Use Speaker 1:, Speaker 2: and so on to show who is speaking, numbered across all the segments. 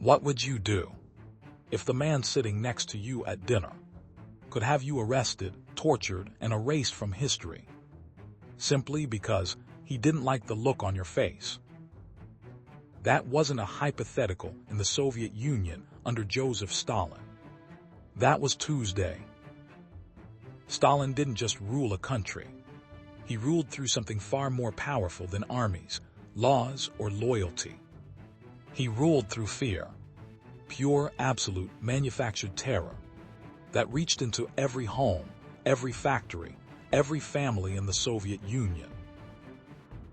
Speaker 1: What would you do if the man sitting next to you at dinner could have you arrested, tortured, and erased from history simply because he didn't like the look on your face? That wasn't a hypothetical in the Soviet Union under Joseph Stalin. That was Tuesday. Stalin didn't just rule a country. He ruled through something far more powerful than armies, laws, or loyalty. He ruled through fear, pure, absolute, manufactured terror that reached into every home, every factory, every family in the Soviet Union.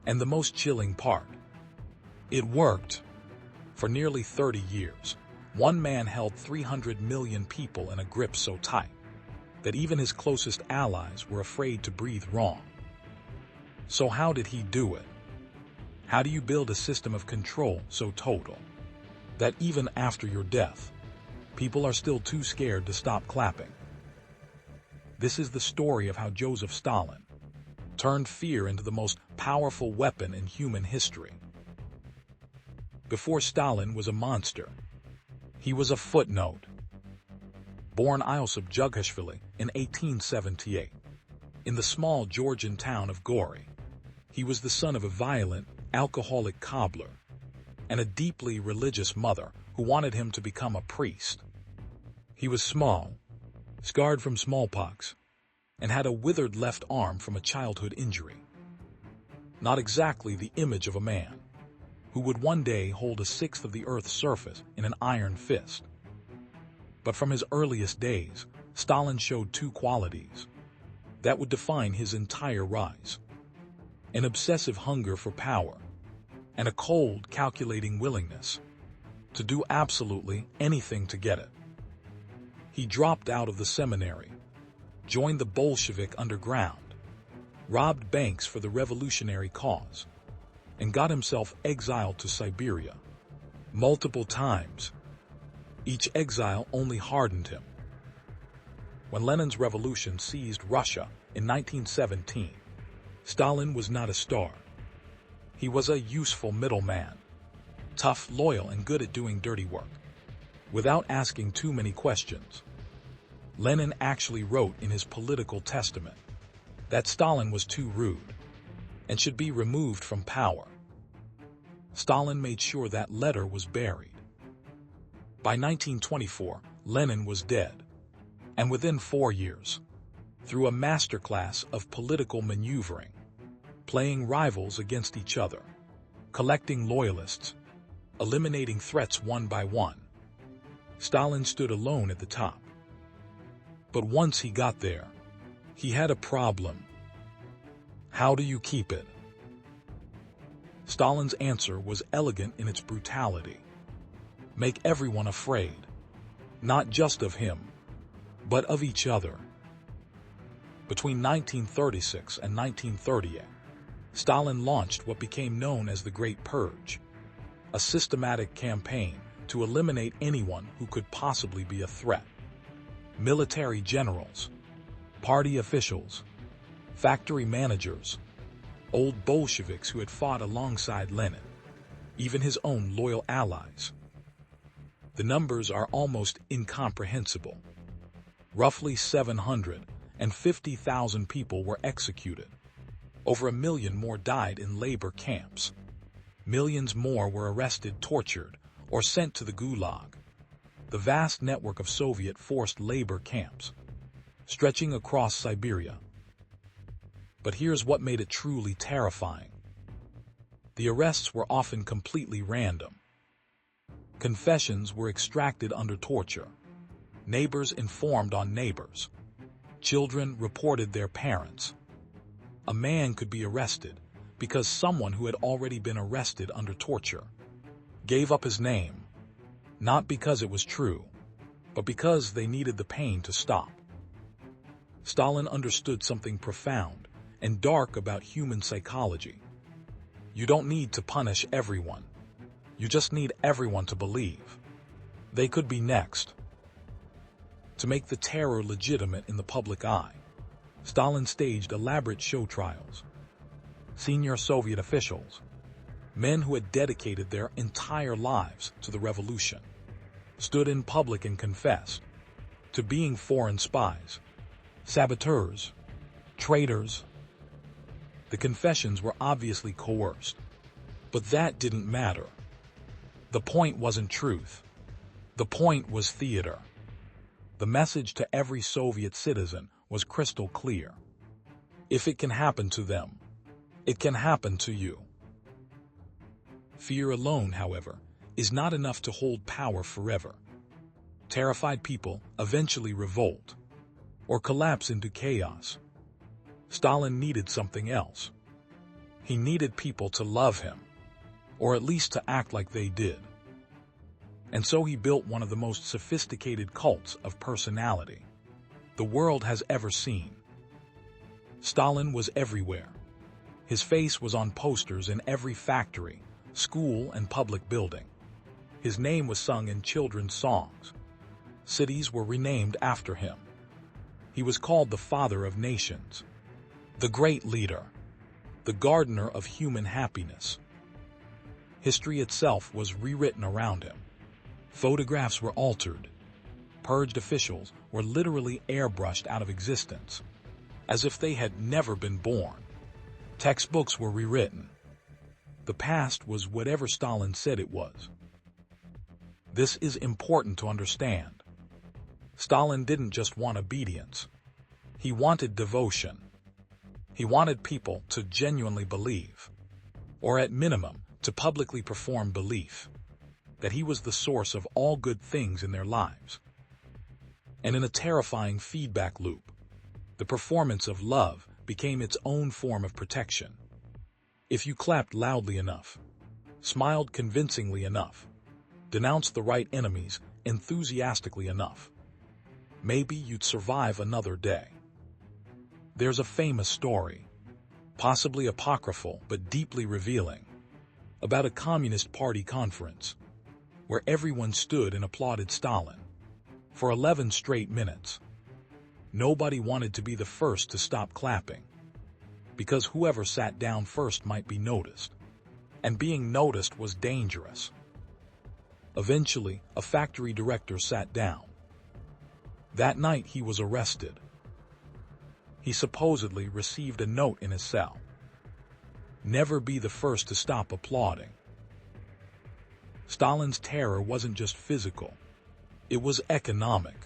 Speaker 1: And the most chilling part, it worked. For nearly 30 years, one man held 300 million people in a grip so tight that even his closest allies were afraid to breathe wrong. So how did he do it? How do you build a system of control so total that even after your death, people are still too scared to stop clapping? This is the story of how Joseph Stalin turned fear into the most powerful weapon in human history. Before Stalin was a monster, he was a footnote. Born Iosip Jughashvili in 1878, in the small Georgian town of Gori, he was the son of a violent, alcoholic cobbler and a deeply religious mother who wanted him to become a priest. He was small, scarred from smallpox, and had a withered left arm from a childhood injury. Not exactly the image of a man who would one day hold a sixth of the Earth's surface in an iron fist. But from his earliest days, Stalin showed two qualities that would define his entire rise: an obsessive hunger for power and a cold, calculating willingness to do absolutely anything to get it. He dropped out of the seminary, joined the Bolshevik underground, robbed banks for the revolutionary cause, and got himself exiled to Siberia multiple times. Each exile only hardened him. When Lenin's revolution seized Russia in 1917, Stalin was not a star. He was a useful middleman, tough, loyal, and good at doing dirty work, without asking too many questions. Lenin actually wrote in his political testament that Stalin was too rude and should be removed from power. Stalin made sure that letter was buried. By 1924, Lenin was dead, and within 4 years, through a masterclass of political maneuvering, playing rivals against each other, collecting loyalists, eliminating threats one by one, Stalin stood alone at the top. But once he got there, he had a problem. How do you keep it? Stalin's answer was elegant in its brutality. Make everyone afraid, not just of him, but of each other. Between 1936 and 1938, Stalin launched what became known as the Great Purge, a systematic campaign to eliminate anyone who could possibly be a threat. Military generals, party officials, factory managers, old Bolsheviks who had fought alongside Lenin, even his own loyal allies. The numbers are almost incomprehensible. Roughly 750,000 people were executed. Over 1 million more died in labor camps. Millions more were arrested, tortured, or sent to the Gulag, the vast network of Soviet forced labor camps, stretching across Siberia. But here's what made it truly terrifying. The arrests were often completely random. Confessions were extracted under torture. Neighbors informed on neighbors. Children reported their parents. A man could be arrested because someone who had already been arrested under torture gave up his name, not because it was true, but because they needed the pain to stop. Stalin understood something profound and dark about human psychology. You don't need to punish everyone. You just need everyone to believe they could be next. To make the terror legitimate in the public eye, Stalin staged elaborate show trials. Senior Soviet officials, men who had dedicated their entire lives to the revolution, stood in public and confessed to being foreign spies, saboteurs, traitors. The confessions were obviously coerced, but that didn't matter. The point wasn't truth. The point was theater. The message to every Soviet citizen was crystal clear. If it can happen to them, it can happen to you. Fear alone, however, is not enough to hold power forever. Terrified people eventually revolt or collapse into chaos. Stalin needed something else. He needed people to love him, or at least to act like they did. And so he built one of the most sophisticated cults of personality the world has ever seen. Stalin was everywhere. His face was on posters in every factory, school, and public building. His name was sung in children's songs. Cities were renamed after him. He was called the Father of Nations, the Great Leader, the Gardener of Human Happiness. History itself was rewritten around him. Photographs were altered. Purged officials were literally airbrushed out of existence, as if they had never been born. Textbooks were rewritten. The past was whatever Stalin said it was. This is important to understand. Stalin didn't just want obedience. He wanted devotion. He wanted people to genuinely believe, or at minimum, to publicly perform belief, that he was the source of all good things in their lives. And in a terrifying feedback loop, the performance of love became its own form of protection. If you clapped loudly enough, smiled convincingly enough, denounced the right enemies enthusiastically enough, maybe you'd survive another day. There's a famous story, possibly apocryphal but deeply revealing, about a Communist Party conference where everyone stood and applauded Stalin for 11 straight minutes. Nobody wanted to be the first to stop clapping, because whoever sat down first might be noticed, and being noticed was dangerous. Eventually, a factory director sat down. That night he was arrested. He supposedly received a note in his cell. Never be the first to stop applauding. Stalin's terror wasn't just physical. It was economic,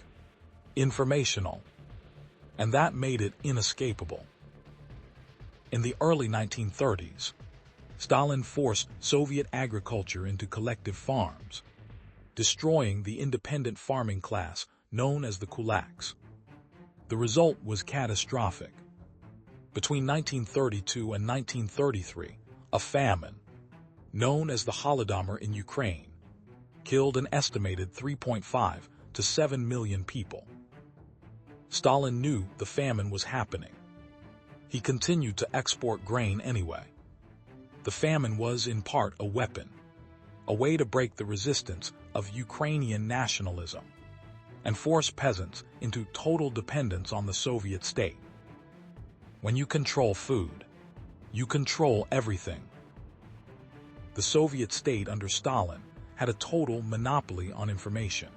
Speaker 1: informational, and that made it inescapable. In the early 1930s, Stalin forced Soviet agriculture into collective farms, destroying the independent farming class known as the kulaks. The result was catastrophic. Between 1932 and 1933, a famine, known as the Holodomor in Ukraine, killed an estimated 3.5 to 7 million people. Stalin knew the famine was happening. He continued to export grain anyway. The famine was, in part, a weapon, a way to break the resistance of Ukrainian nationalism and force peasants into total dependence on the Soviet state. When you control food, you control everything. The Soviet state under Stalin had a total monopoly on information.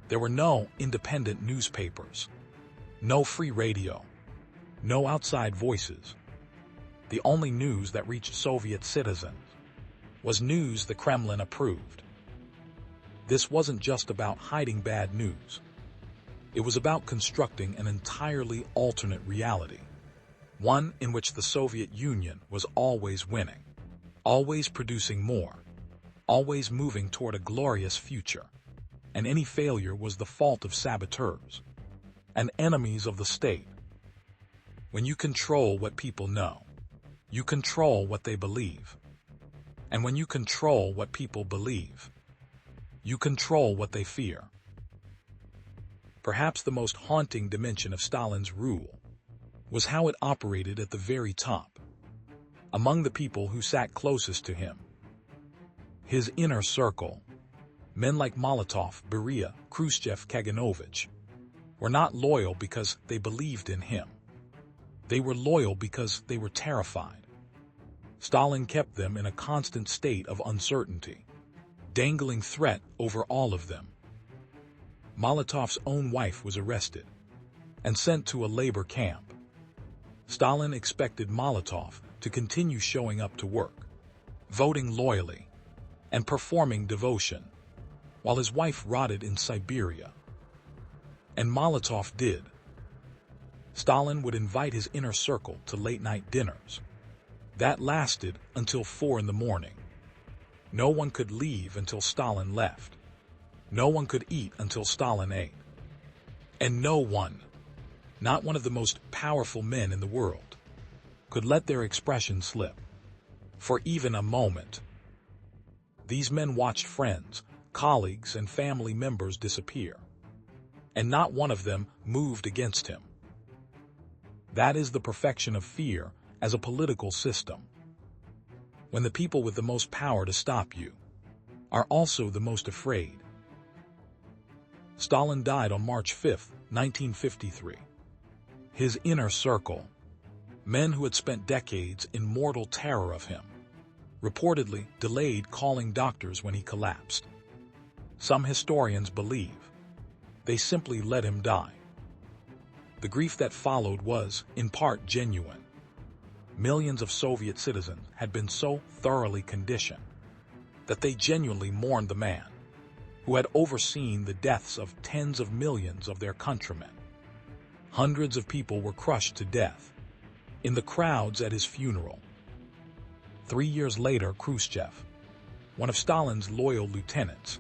Speaker 1: There were no independent newspapers, no free radio, no outside voices. The only news that reached Soviet citizens was news the Kremlin approved. This wasn't just about hiding bad news. It was about constructing an entirely alternate reality, one in which the Soviet Union was always winning, always producing more, always moving toward a glorious future, and any failure was the fault of saboteurs and enemies of the state. When you control what people know, you control what they believe. And when you control what people believe, you control what they fear. Perhaps the most haunting dimension of Stalin's rule was how it operated at the very top, among the people who sat closest to him. His inner circle, men like Molotov, Beria, Khrushchev, Kaganovich, were not loyal because they believed in him. They were loyal because they were terrified. Stalin kept them in a constant state of uncertainty, dangling threat over all of them, Molotov's own wife was arrested and sent to a labor camp. Stalin expected Molotov to continue showing up to work, voting loyally, and performing devotion, while his wife rotted in Siberia. And Molotov did. Stalin would invite his inner circle to late-night dinners. That lasted until 4 in the morning. No one could leave until Stalin left. No one could eat until Stalin ate. And no one, not one of the most powerful men in the world, could let their expression slip for even a moment. These men watched friends, colleagues, and family members disappear, and not one of them moved against him. That is the perfection of fear as a political system. When the people with the most power to stop you are also the most afraid. Stalin died on March 5, 1953. His inner circle, men who had spent decades in mortal terror of him, reportedly delayed calling doctors when he collapsed. Some historians believe they simply let him die. The grief that followed was, in part, genuine. Millions of Soviet citizens had been so thoroughly conditioned that they genuinely mourned the man who had overseen the deaths of tens of millions of their countrymen. Hundreds of people were crushed to death in the crowds at his funeral. 3 years later, Khrushchev, one of Stalin's loyal lieutenants,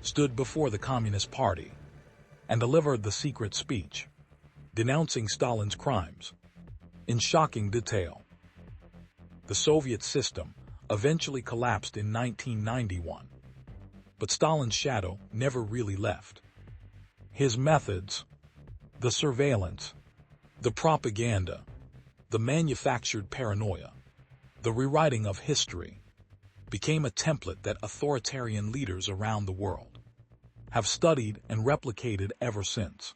Speaker 1: stood before the Communist Party and delivered the secret speech, denouncing Stalin's crimes in shocking detail. The Soviet system eventually collapsed in 1991, but Stalin's shadow never really left. His methods, the surveillance, the propaganda, the manufactured paranoia, the rewriting of history, became a template that authoritarian leaders around the world have studied and replicated ever since.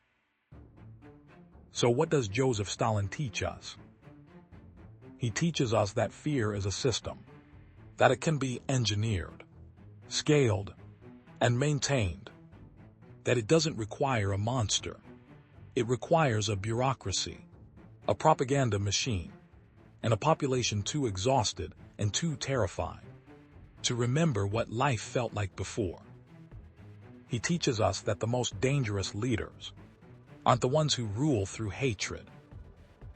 Speaker 1: So what does Joseph Stalin teach us? He teaches us that fear is a system, that it can be engineered, scaled, and maintained, that it doesn't require a monster. It requires a bureaucracy, a propaganda machine, and a population too exhausted and too terrified to remember what life felt like before. He teaches us that the most dangerous leaders aren't the ones who rule through hatred.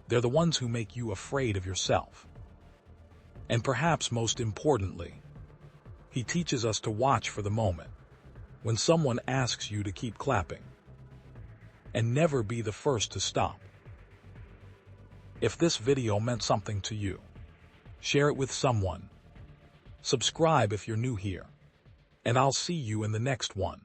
Speaker 1: They're the ones who make you afraid of yourself. And perhaps most importantly, he teaches us to watch for the moment when someone asks you to keep clapping, and never be the first to stop. If this video meant something to you, share it with someone. Subscribe if you're new here, and I'll see you in the next one.